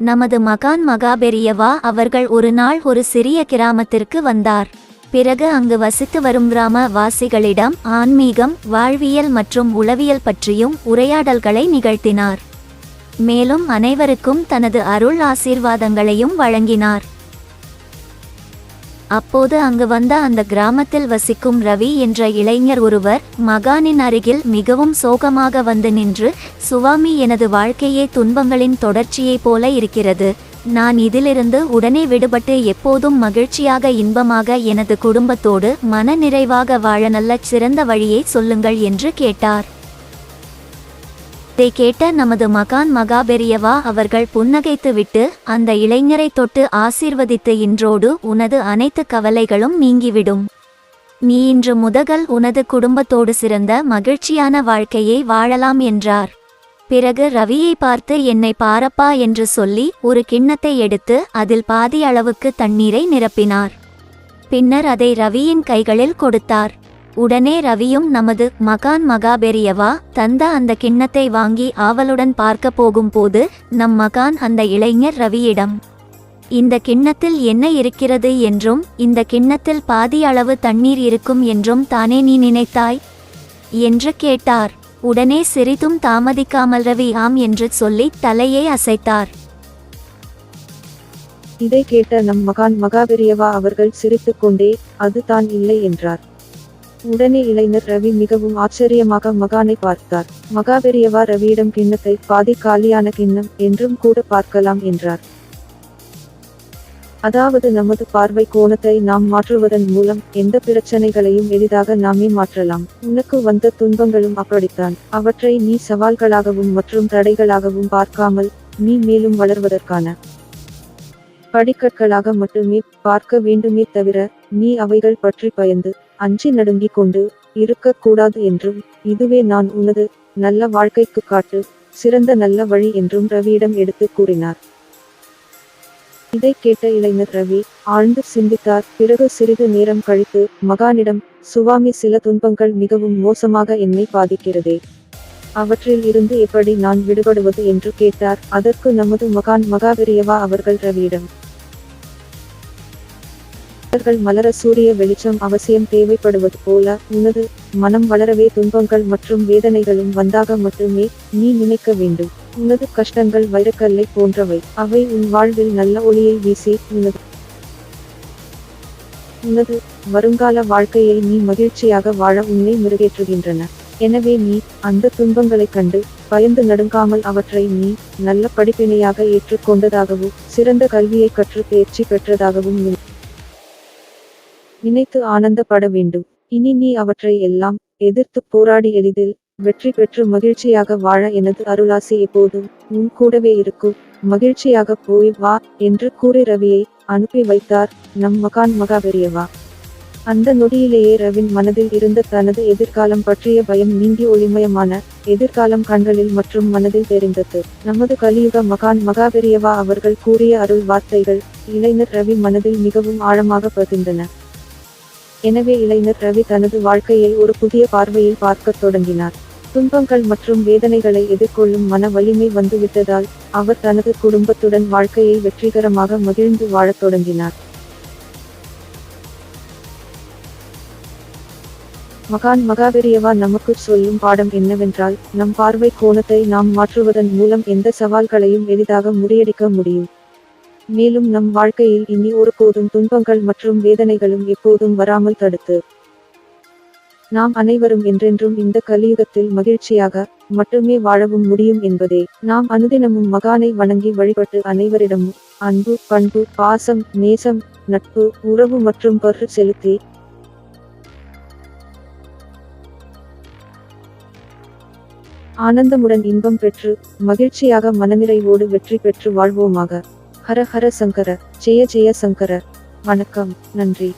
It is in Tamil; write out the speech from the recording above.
நமது மகான் மகாபெரியவா அவர்கள் ஒரு நாள் ஒரு சிறிய கிராமத்திற்கு வந்தார். பிறகு அங்கு வசித்து வரும் கிராம வாசிகளிடம் ஆன்மீகம், வாழ்வியல் மற்றும் உளவியல் பற்றியும் உரையாடல்களை நிகழ்த்தினார். மேலும் அனைவருக்கும் தனது அருள் ஆசீர்வாதங்களையும் வழங்கினார். அப்போது அங்கு வந்த அந்த கிராமத்தில் வசிக்கும் ரவி என்ற இளைஞர் ஒருவர் மகானின் அருகில் மிகவும் சோகமாக வந்து நின்று, சுவாமி, எனது வாழ்க்கையே துன்பங்களின் தொடர்ச்சியைப் போல இருக்கிறது. நான் இதிலிருந்து உடனே விடுபட்டு எப்போதும் மகிழ்ச்சியாக இன்பமாக எனது குடும்பத்தோடு மன நிறைவாக வாழ நல்ல சிறந்த வழியை சொல்லுங்கள் என்று கேட்டார். இதை கேட்ட நமது மகான் மகாபெரியவா அவர்கள் புன்னகைத்துவிட்டு அந்த இளைஞரை தொட்டு ஆசீர்வதித்து, இன்றோடு உனது அனைத்து கவலைகளும் நீங்கிவிடும். நீ இன்று முதல் உனது குடும்பத்தோடு சிறந்த மகிழ்ச்சியான வாழ்க்கையை வாழலாம் என்றார். பிறகு ரவியை பார்த்து, என்னை பாரப்பா என்று சொல்லி ஒரு கிண்ணத்தை எடுத்து அதில் பாதி அளவுக்கு தண்ணீரை நிரப்பினார். பின்னர் அதை ரவியின் கைகளில் கொடுத்தார். உடனே ரவியும் நமது மகான் மகாபெரியவா தந்த அந்த கிண்ணத்தை வாங்கி ஆவலுடன் பார்க்க போகும்போது நம் மகான் அந்த இளைஞர் ரவியிடம், இந்த கிண்ணத்தில் என்ன இருக்கிறது என்றும் இந்த கிண்ணத்தில் பாதி அளவு தண்ணீர் இருக்கும் என்றும் தானே நீ நினைத்தாய் என்று கேட்டார். உடனே சிறிதும் தாமதிக்காமல் ரவி ஆம் என்று சொல்லி தலையை அசைத்தார். இதை கேட்ட நம் மகான் மகாபெரியவா அவர்கள் சிரித்துக் கொண்டே, அது தான் இல்லை என்றார். உடனே இளைஞர் ரவி மிகவும் ஆச்சரியமாக மகானை பார்த்தார். மகாபெரியவா ரவியிடம், கிண்ணத்தை பாதி காலியான கிண்ணம் என்றும் கூட பார்க்கலாம் என்றார். அதாவது நமது பார்வை கோணத்தை நாம் மாற்றுவதன் மூலம் எந்த பிரச்சனைகளையும் எளிதாக நாமே மாற்றலாம். உனக்கு வந்த துன்பங்களும் அப்படித்தான். அவற்றை நீ சவால்களாகவும் மற்றும் தடைகளாகவும் பார்க்காமல் நீ மேலும் வளர்வதற்கான படிக்கற்களாக மட்டுமே பார்க்க வேண்டுமே தவிர நீ அவைகள் பற்றி பயந்து அஞ்சி நடுங்கிக் கொண்டு இருக்கக்கூடாது என்றும், இதுவே நான் உனது நல்ல வாழ்க்கைக்கு காட்டு சிறந்த நல்ல வழி என்றும் ரவியிடம் எடுத்து கூறினார். இதை கேட்ட இளைஞர் ரவி ஆழ்ந்து சிந்தித்தார். பிறகு சிறிது நேரம் கழித்து மகானிடம், சுவாமி, சில துன்பங்கள் மிகவும் மோசமாக என்னை பாதிக்கிறதே, அவற்றில் இருந்து எப்படி நான் விடுபடுவது என்று கேட்டார். அதற்கு நமது மகான் மகாபெரியவா அவர்கள் ரவியிடம், மலர சூரிய வெளிச்சம் அவசியம் தேவைப்படுவது போல உனது மனம் வளரவே துன்பங்கள் மற்றும் வேதனைகளும் வந்தாக மட்டுமே நீ நினைக்க வேண்டும். உனது கஷ்டங்கள் வைரக்கல்லை போன்றவை. அவை உன் வாழ்வில் நல்ல ஒளியை வீசி உனது வருங்கால வாழ்க்கையை நீ மகிழ்ச்சியாக வாழ உன்னை மெருகேற்றுகின்றன. எனவே நீ அந்த துன்பங்களைக் கண்டு பயந்து நடுங்காமல் அவற்றை நீ நல்ல படிப்பினையாக ஏற்றுக்கொண்டதாகவும் சிறந்த கல்வியை கற்று தேர்ச்சி பெற்றதாகவும் நினைத்து ஆனந்தப்பட வேண்டும். இனி நீ அவற்றை எல்லாம் எதிர்த்து போராடி எளிதில் வெற்றி பெற்று மகிழ்ச்சியாக வாழ எனது அருளாசி எப்போதும் உன் கூடவே இருக்கும். மகிழ்ச்சியாக போய் வா என்று கூறி ரவியை அனுப்பி வைத்தார் நம் மகான் மகாபெரியவா. அந்த நொடியிலேயே ரவின் மனதில் இருந்த தனது எதிர்காலம் பற்றிய பயம் நீங்கி ஒளிமயமான எதிர்காலம் கண்களில் மற்றும் மனதில் தெரிந்தது. நமது கலியுக மகான் மகாபெரியவா அவர்கள் கூறிய அருள் வார்த்தைகள் இளைஞர் ரவி மனதில் மிகவும் ஆழமாக பதிந்தன. எனவே இளைஞர் ரவி தனது வாழ்க்கையை ஒரு புதிய பார்வையில் பார்க்கத் தொடங்கினார். துன்பங்கள் மற்றும் வேதனைகளை எதிர்கொள்ளும் மன வலிமை வந்துவிட்டதால் அவர் தனது குடும்பத்துடன் வாழ்க்கையை வெற்றிகரமாக மகிழ்ந்து வாழத் தொடங்கினார். மகான் மகாபெரியவா நமக்கு சொல்லும் பாடம் என்னவென்றால், நம் பார்வை கோணத்தை நாம் மாற்றுவதன் மூலம் எந்த சவால்களையும் எளிதாக முறியடிக்க முடியும். மேலும் நம் வாழ்க்கையில் இனி ஒருபோதும் துன்பங்கள் மற்றும் வேதனைகளும் எப்போதும் வராமல் தடுத்து நாம் அனைவரும் என்றென்றும் இந்த கலியுகத்தில் மகிழ்ச்சியாக மட்டுமே வாழவும் முடியும் என்பதே. நாம் அனுதினமும் மகானை வணங்கி வழிபட்டு அனைவரிடமும் அன்பு, பண்பு, பாசம், நேசம், நட்பு, உறவு மற்றும் பற்று செலுத்தி ஆனந்தமுடன் இன்பம் பெற்று மகிழ்ச்சியாக மனநிறைவோடு வெற்றி பெற்று வாழ்வோமாக. ஹர ஹர சங்கர, ஜெய ஜெய சங்கர. வணக்கம், நன்றி.